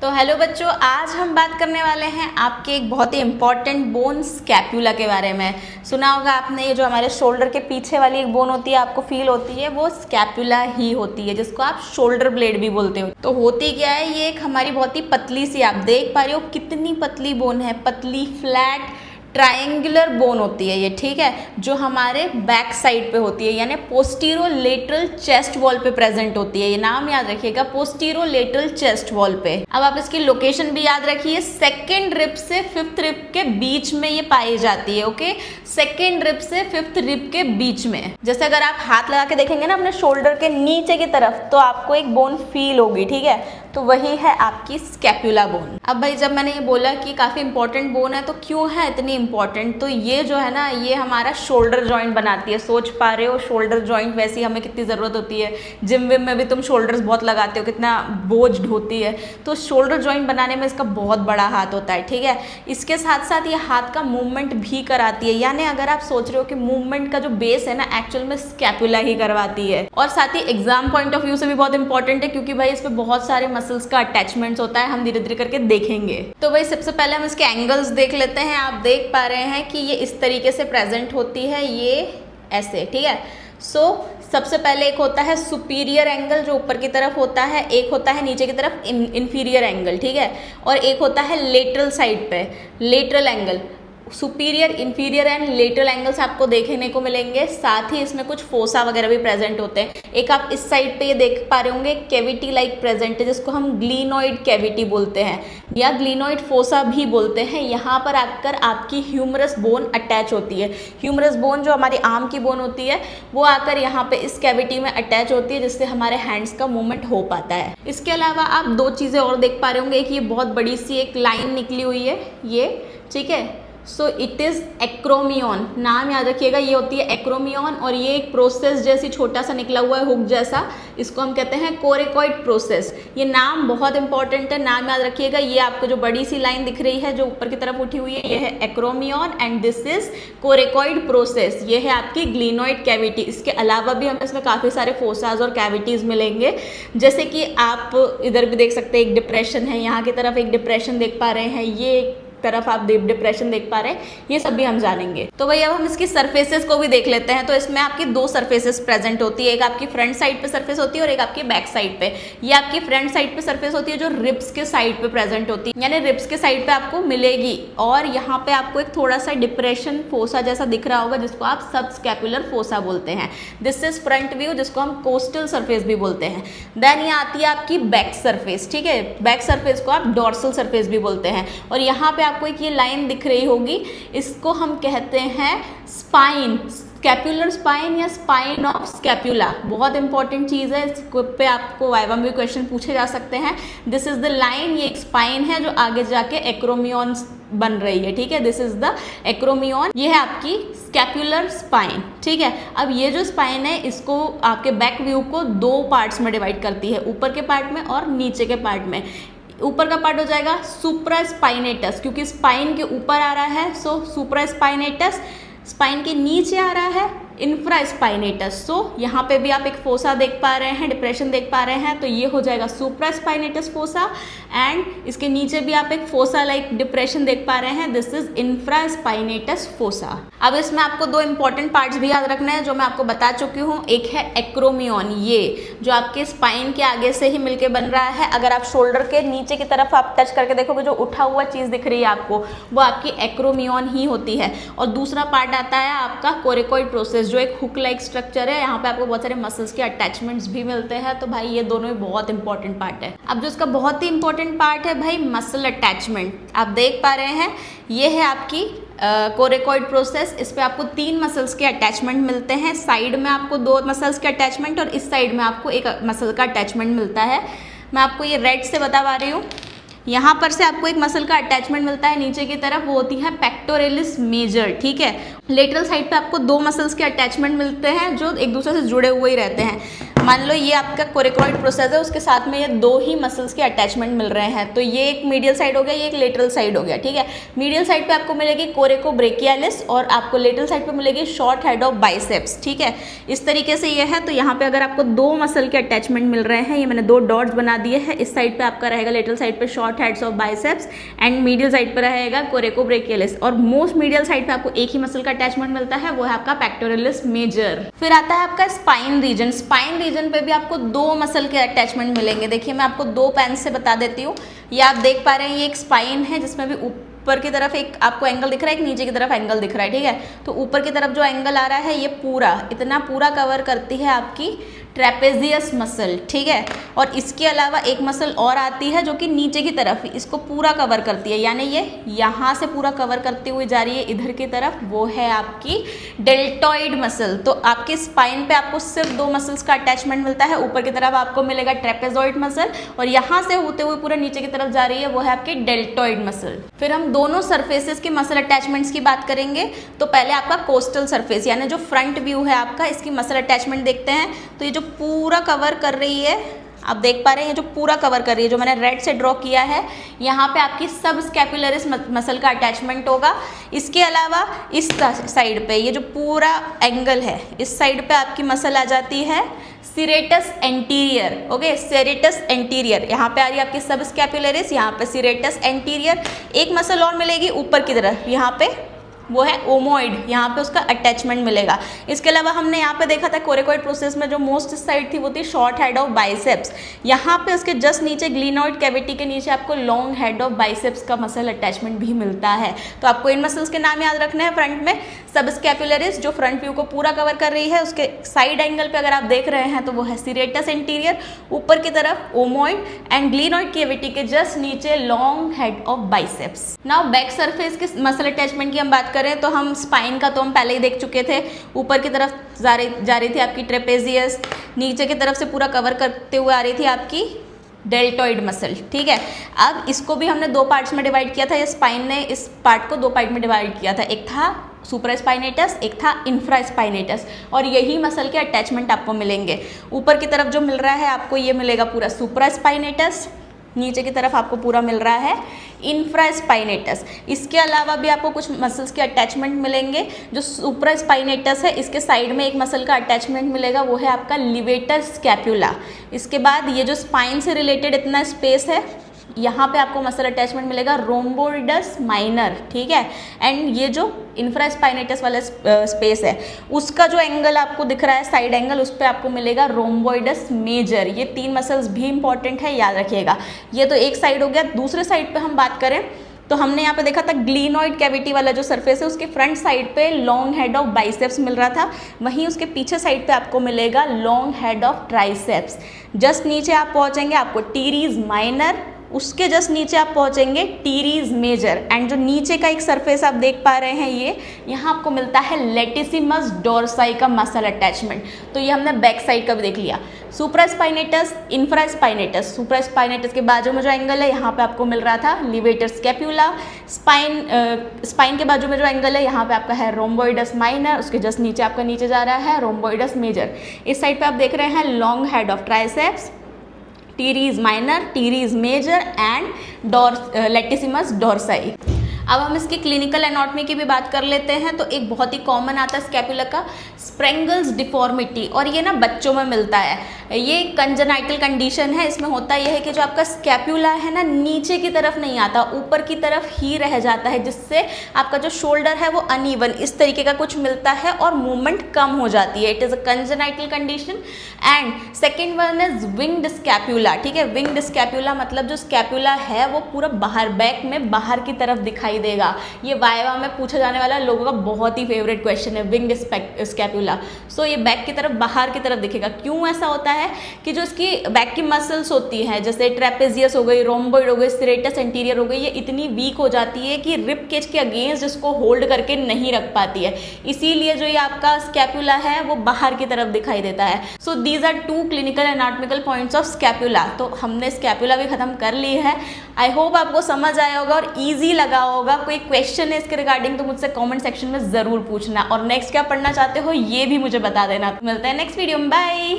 तो हेलो बच्चों, आज हम बात करने वाले हैं आपके एक बहुत ही इम्पॉर्टेंट बोन स्कैपुला के बारे में। सुना होगा आपने, ये जो हमारे शोल्डर के पीछे वाली एक बोन होती है, आपको फील होती है, वो स्कैपुला ही होती है, जिसको आप शोल्डर ब्लेड भी बोलते हो। तो होती क्या है, ये एक हमारी बहुत ही पतली सी, आप देख पा रहे हो कितनी पतली बोन है, पतली फ्लैट ट्रायंगुलर बोन होती है ये, ठीक है, जो हमारे बैक साइड पे होती है, यानी पोस्टीरो लेटरल चेस्ट वॉल पे प्रेजेंट होती है। ये नाम याद रखिएगा, पोस्टीरो लेटरल चेस्ट वॉल पे। अब आप इसकी लोकेशन भी याद रखिए, सेकेंड रिब से फिफ्थ रिब के बीच में ये पाई जाती है। ओके, सेकेंड रिब से फिफ्थ रिब के बीच में। जैसे अगर आप हाथ लगा के देखेंगे ना अपने शोल्डर के नीचे की तरफ, तो आपको एक बोन फील होगी, ठीक है, तो वही है आपकी स्कैपुला बोन। अब भाई जब मैंने ये बोला कि काफी इंपॉर्टेंट बोन है, तो क्यों है इतनी इंपॉर्टेंट, तो ये जो है ना, ये हमारा शोल्डर जॉइंट बनाती है। सोच पा रहे हो शोल्डर जॉइंट वैसी हमें कितनी ज़रूरत होती है, जिम विम में भी तुम शोल्डर्स बहुत लगाते हो, कितना बोझ ढोती है, तो शोल्डर जॉइंट बनाने में इसका बहुत बड़ा हाथ होता है, ठीक है। इसके साथ साथ ये हाथ का मूवमेंट भी कराती है, यानी अगर आप सोच रहे हो कि मूवमेंट का जो बेस है ना, एक्चुअल में स्कैपुला ही करवाती है। और साथ ही एग्जाम पॉइंट ऑफ व्यू से भी बहुत इंपॉर्टेंट है, क्योंकि भाई इस पर बहुत सारे मसल्स का अटैचमेंट्स होता है, हम धीरे धीरे करके देखेंगे। तो भाई सबसे पहले हम इसके एंगल्स देख लेते हैं। आप देख पा रहे हैं कि ये इस तरीके से प्रेजेंट होती है, ये ऐसे, ठीक है। सबसे पहले एक होता है सुपीरियर एंगल जो ऊपर की तरफ होता है, एक होता है नीचे की तरफ इंफीरियर एंगल, ठीक है, और एक होता है लेटरल साइड पे lateral angle. Superior, inferior and lateral angles आपको देखने को मिलेंगे। साथ ही इसमें कुछ फोसा वगैरह भी प्रेजेंट होते हैं। एक आप इस साइड पे ये देख पा रहे होंगे, कैविटी लाइक प्रेजेंट है, जिसको हम ग्लीनोइड कैविटी बोलते हैं या ग्लीनोइड फोसा भी बोलते हैं। यहाँ पर आकर आपकी ह्यूमरस बोन अटैच होती है। ह्यूमरस बोन जो हमारी आर्म की बोन होती है, वो आकर यहाँ पे इस कैविटी में अटैच होती है, जिससे हमारे हैंड्स का मूवमेंट हो पाता है। इसके अलावा आप दो चीज़ें और देख पा रहे होंगे, एक ये बहुत बड़ी सी एक लाइन निकली हुई है, ये, ठीक है, सो इट इज़ एक्रोमियन, नाम याद रखिएगा, ये होती है एक्रोमियन। और ये एक प्रोसेस जैसी छोटा सा निकला हुआ है हुक जैसा, इसको हम कहते हैं कोरेकॉइड प्रोसेस। ये नाम बहुत इंपॉर्टेंट है, नाम याद रखिएगा। ये आपको जो बड़ी सी लाइन दिख रही है जो ऊपर की तरफ उठी हुई है, ये है acromion and this is coracoid process. ये है आपकी ग्लीनोइड कैविटी। इसके अलावा भी हमें इसमें काफ़ी सारे फोसाज और कैविटीज़ मिलेंगे, जैसे कि आप इधर भी देख सकते हैं, एक डिप्रेशन है, यहाँ की तरफ एक डिप्रेशन देख पा रहे हैं, ये तरफ आप डिप्रेशन देख पा रहे हैं, ये सब भी हम जानेंगे। तो भाई अब हम इसकी सरफेसेस को भी देख लेते हैं। तो इसमें आपकी दो सरफेसेस प्रेजेंट होती है, एक आपकी फ्रंट साइड पे सरफेस होती है और एक आपकी बैक साइड पे। ये आपकी फ्रंट साइड पे सरफेस होती है जो रिब्स के साइड पे प्रेजेंट होती है, यानी रिब्स के साइड पे आपको मिलेगी। और यहाँ पे आपको एक थोड़ा सा डिप्रेशन फोसा जैसा दिख रहा होगा, जिसको आप सब स्कैपुलर फोसा बोलते हैं। दिस इज फ्रंट व्यू, जिसको हम कोस्टल सरफेस भी बोलते हैं। देन ये आती है आपकी बैक सरफेस, ठीक है, बैक सरफेस को आप डॉर्सल सरफेस भी बोलते हैं। और यहाँ पे आपको एक ये लाइन दिख रही होगी, इसको हम कहते हैं स्पाइन, स्कैपुलर स्पाइन या स्पाइन ऑफ स्कैपुला। बहुत इंपॉर्टेंट चीज़ है, इस पे आपको वाइवा में क्वेश्चन पूछे जा सकते हैं। दिस इज द लाइन, ये एक स्पाइन है जो आगे जाके एक्रोमियन बन रही है, ठीक है, दिस इज द एक्रोमियन। ये है आपकी स्कैपुलर स्पाइन, ठीक है। अब ये जो स्पाइन है, इसको आपके बैक व्यू को दो पार्ट्स में डिवाइड करती है, ऊपर के पार्ट में और नीचे के पार्ट में। ऊपर का पार्ट हो जाएगा सुप्रास्पाइनेटस, क्योंकि स्पाइन के ऊपर आ रहा है, सो सुप्रास्पाइनेटस। स्पाइन के नीचे आ रहा है इंफ्रास्पाइनेटस। सो यहाँ पे भी आप एक फोसा देख पा रहे हैं, डिप्रेशन देख पा रहे हैं, तो ये हो जाएगा सुप्रास्पाइनेटस फोसा। एंड इसके नीचे भी आप एक फोसा लाइक डिप्रेशन देख पा रहे हैं, दिस इज इंफ्रास्पाइनेटस फोसा। अब इसमें आपको दो इंपॉर्टेंट पार्ट्स भी याद रखना है, जो मैं आपको बता चुकी हूँ। एक है एक्रोमियन, ये जो आपके स्पाइन के आगे से ही मिलके बन रहा है। अगर आप शोल्डर के नीचे की तरफ आप टच करके देखोगे, जो उठा हुआ चीज़ दिख रही है आपको, वो आपकी एक्रोमियन ही होती है। और दूसरा पार्ट आता है आपका कोरेकॉइड प्रोसेस, जो एक हुक लाइक स्ट्रक्चर है, यहाँ पे आपको बहुत सारे मसल्स के अटैचमेंट्स भी मिलते हैं। तो भाई ये दोनों ही बहुत इंपॉर्टेंट पार्ट है। अब जो इसका बहुत ही इंपॉर्टेंट पार्ट है भाई, मसल अटैचमेंट, आप देख पा रहे हैं, ये है आपकी कोरेकॉइड प्रोसेस। इस पे आपको 3 मसल्स के अटैचमेंट मिलते हैं। साइड में आपको 2 मसल्स के अटैचमेंट और इस साइड में आपको एक मसल का अटैचमेंट मिलता है। मैं आपको ये रेड से बता पा रही हूँ। यहाँ पर से आपको एक मसल का अटैचमेंट मिलता है नीचे की तरफ, वो होती है पेक्टोरेलिस मेजर, ठीक है। लेटरल साइड पे आपको 2 मसल्स के अटैचमेंट मिलते हैं जो एक दूसरे से जुड़े हुए ही रहते हैं। मान लो ये आपका कोरेकोइड प्रोसेस है, उसके साथ में ये दो ही मसल्स के अटैचमेंट मिल रहे हैं, तो ये एक मीडियल साइड हो गया, ये एक लेटरल साइड हो गया, ठीक है। मीडियल साइड पे आपको मिलेगी कोरेकोब्रेकियालिस और आपको लेटरल साइड पे मिलेगी शॉर्ट हेड ऑफ बाइसेप्स, ठीक है। इस तरीके से ये है। तो यहाँ पे अगर आपको दो मसल के अटैचमेंट मिल रहे हैं, ये मैंने दो डॉट्स बना दिए हैं, इस साइड पे आपका रहेगा लेटरल साइड पे short heads of biceps and medial side पे रहेगा कोरेकोब्रेकियालिस, और मोस्ट मीडियल साइड पे आपको एक ही मसल का अटैचमेंट मिलता है, वो है आपका पेक्टोरलिस मेजर। फिर आता है आपका स्पाइन रीजन। स्पाइन रीजन पे भी आपको दो मसल के अटैचमेंट मिलेंगे। देखिए मैं आपको दो पेन से बता देती हूँ। ये आप देख पा रहे हैं, ये एक स्पाइन है जिसमें भी ऊपर की तरफ एक आपको एंगल दिख रहा है, एक नीचे की तरफ एंगल दिख रहा है, ठीक है। तो ऊपर की तरफ जो एंगल आ रहा है ये पूरा इतना पूरा कवर करती है आपकी ट्रेपेजियस मसल, ठीक है। और इसके अलावा एक मसल और आती है जो कि नीचे की तरफ इसको पूरा कवर करती है, यानी ये यहाँ से पूरा कवर करती हुई जा रही है इधर की तरफ, वो है आपकी डेल्टॉइड मसल। तो आपके स्पाइन पे आपको सिर्फ दो मसल्स का अटैचमेंट मिलता है, ऊपर की तरफ आपको मिलेगा ट्रेपेजॉइड मसल और यहाँ से होते हुए पूरा नीचे की तरफ जा रही है, वो है आपकी डेल्टॉइड मसल। फिर हम दोनों सरफेसेस के मसल अटैचमेंट्स की बात करेंगे। तो पहले आपका कोस्टल सरफेस यानी जो फ्रंट व्यू है आपका, इसकी मसल अटैचमेंट देखते हैं। तो ये जो पूरा कवर कर रही है, आप देख पा रहे हैं, ये जो पूरा कवर कर रही है, जो मैंने रेड से ड्रॉ किया है, यहाँ पे आपकी सब स्कैपुलरिस मसल का अटैचमेंट होगा। इसके अलावा इस साइड पे ये जो पूरा एंगल है, इस साइड पे आपकी मसल आ जाती है serratus anterior, okay, serratus anterior. यहाँ पे आ रही है आपकी सब स्कैपुलरिस, यहाँ पे सीरेटस एंटीरियर। एक मसल और मिलेगी ऊपर की तरफ, यहाँ पे वो है ओमोइड, यहाँ पे उसका अटैचमेंट मिलेगा। इसके अलावा हमने यहाँ पे देखा था कोरेकोइड प्रोसेस में जो मोस्ट साइड थी वो थी शॉर्ट हेड ऑफ बाइसेप्स। यहाँ पे उसके जस्ट नीचे ग्लिनोइड कैविटी के नीचे आपको लॉन्ग हेड ऑफ बाइसेप्स का मसल अटैचमेंट भी मिलता है। तो आपको इन मसल्स के नाम याद रखने हैं। फ्रंट में सब स्कैपुलरिस जो फ्रंट व्यू को पूरा कवर कर रही है, उसके साइड एंगल पे अगर आप देख रहे हैं तो वो है सीरेटस एंटीरियर, ऊपर की तरफ ओमोइड एंड ग्लिनोइड कैविटी के जस्ट नीचे long head of biceps. Now back surface के मसल अटैचमेंट की हम बात करें तो हम स्पाइन का तो हम पहले ही देख चुके थे। ऊपर की तरफ जा रही थी आपकी ट्रेपेजियस, नीचे की तरफ से पूरा कवर करते हुए आ रही थी आपकी डेल्टॉइड मसल, ठीक है। अब इसको भी हमने दो पार्ट्स में डिवाइड किया था, ये स्पाइन ने इस पार्ट को दो पार्ट में डिवाइड किया था, एक था सुप्रास्पाइनेटस, एक था इंफ्रास्पाइनेटस, और यही मसल के अटैचमेंट आपको मिलेंगे। ऊपर की तरफ जो मिल रहा है आपको ये मिलेगा पूरा सुप्रास्पाइनेटस, नीचे की तरफ आपको पूरा मिल रहा है इंफ्रास्पाइनेटस। इसके अलावा भी आपको कुछ मसल्स के अटैचमेंट मिलेंगे। जो सुप्रास्पाइनेटस है, इसके साइड में एक मसल का अटैचमेंट मिलेगा, वो है आपका लिवेटर स्कैपुला। इसके बाद ये जो स्पाइन से रिलेटेड इतना स्पेस है, यहाँ पे आपको मसल अटैचमेंट मिलेगा रोम्बोइडस माइनर, ठीक है। एंड ये जो इंफ्रास्पाइनेटस वाला स्पेस है, उसका जो एंगल आपको दिख रहा है साइड एंगल, उस पर आपको मिलेगा रोम्बोइडस मेजर। ये तीन मसल्स भी इंपॉर्टेंट है, याद रखिएगा। ये तो एक साइड हो गया। दूसरे साइड पे हम बात करें तो हमने यहाँ पे देखा था ग्लिनोइड कैविटी वाला जो सरफेस है, उसके फ्रंट साइड पे लॉन्ग हेड ऑफ बाइसेप्स मिल रहा था, वहीं उसके पीछे साइड पे आपको मिलेगा long head of triceps. Just नीचे आप पहुँचेंगे आपको टीरीज माइनर, उसके जस्ट नीचे आप पहुंचेंगे टीरीज मेजर, एंड जो नीचे का एक सरफेस आप देख पा रहे हैं, ये यहाँ आपको मिलता है लेटिसिमस डोर्साई का मसल अटैचमेंट। तो ये हमने बैक साइड का भी देख लिया। सुप्रास्पाइनेटस, इंफ्रास्पाइनेटस, सुप्रास्पाइनेटस के बाजू में जो एंगल है यहाँ पे आपको मिल रहा था लिवेटर स्कैपुला। स्पाइन के बाजू में जो एंगल है यहाँ पे आपका है रोम्बोइडस माइनर, उसके जस्ट नीचे आपका नीचे जा रहा है रोम्बोइडस मेजर। इस साइड पे आप देख रहे हैं long head of triceps, teres minor, teres major and latissimus dorsi. अब हम इसकी क्लिनिकल एनाटॉमी की भी बात कर लेते हैं। तो एक बहुत ही कॉमन आता है स्कैपुला का स्प्रेंगल्स डिफॉर्मिटी, और ये ना बच्चों में मिलता है। ये कंजेनाइटल कंडीशन है। इसमें होता यह है कि जो आपका स्कैपुला है ना, नीचे की तरफ नहीं आता, ऊपर की तरफ ही रह जाता है, जिससे आपका जो शोल्डर है वो अनइवन इस तरीके का कुछ मिलता है और मूवमेंट कम हो जाती है। It is a congenital condition. And second one is winged scapula, ठीक है। विंग्ड स्कैपुला मतलब जो स्कैपुला है वो पूरा बाहर बैक में बाहर की तरफ दिखाई देगा। ये वाइवा में पूछा जाने वाला लोगों का बहुत ही फेवरेट क्वेश्चन है, विंग्ड स्कैपुला। सो ये बैक की तरफ बाहर की तरफ दिखेगा। क्यों ऐसा होता है कि जो इसकी बैक की मसल्स होती हैं, जैसे ट्रेपेजियस हो गई, रोम्बोइड हो गई, सीरेटस एंटीरियर हो गई, ये इतनी वीक हो जाती है कि रिब केज के अगेंस्ट इसको होल्ड करके नहीं रख पाती है। इसीलिए जो ये आपका स्कैपुला है वो बाहर की तरफ दिखाई देता है। So these are two clinical anatomical points of scapula. तो हमने स्कैपुला भी खत्म कर ली है। आई होप आपको समझ आया होगा और ईजी लगा होगा। कोई क्वेश्चन है इसके रिगार्डिंग तो मुझसे कमेंट सेक्शन में जरूर पूछना, और नेक्स्ट क्या पढ़ना चाहते हो ये भी मुझे बता देना। मिलते हैं नेक्स्ट वीडियो में, बाय।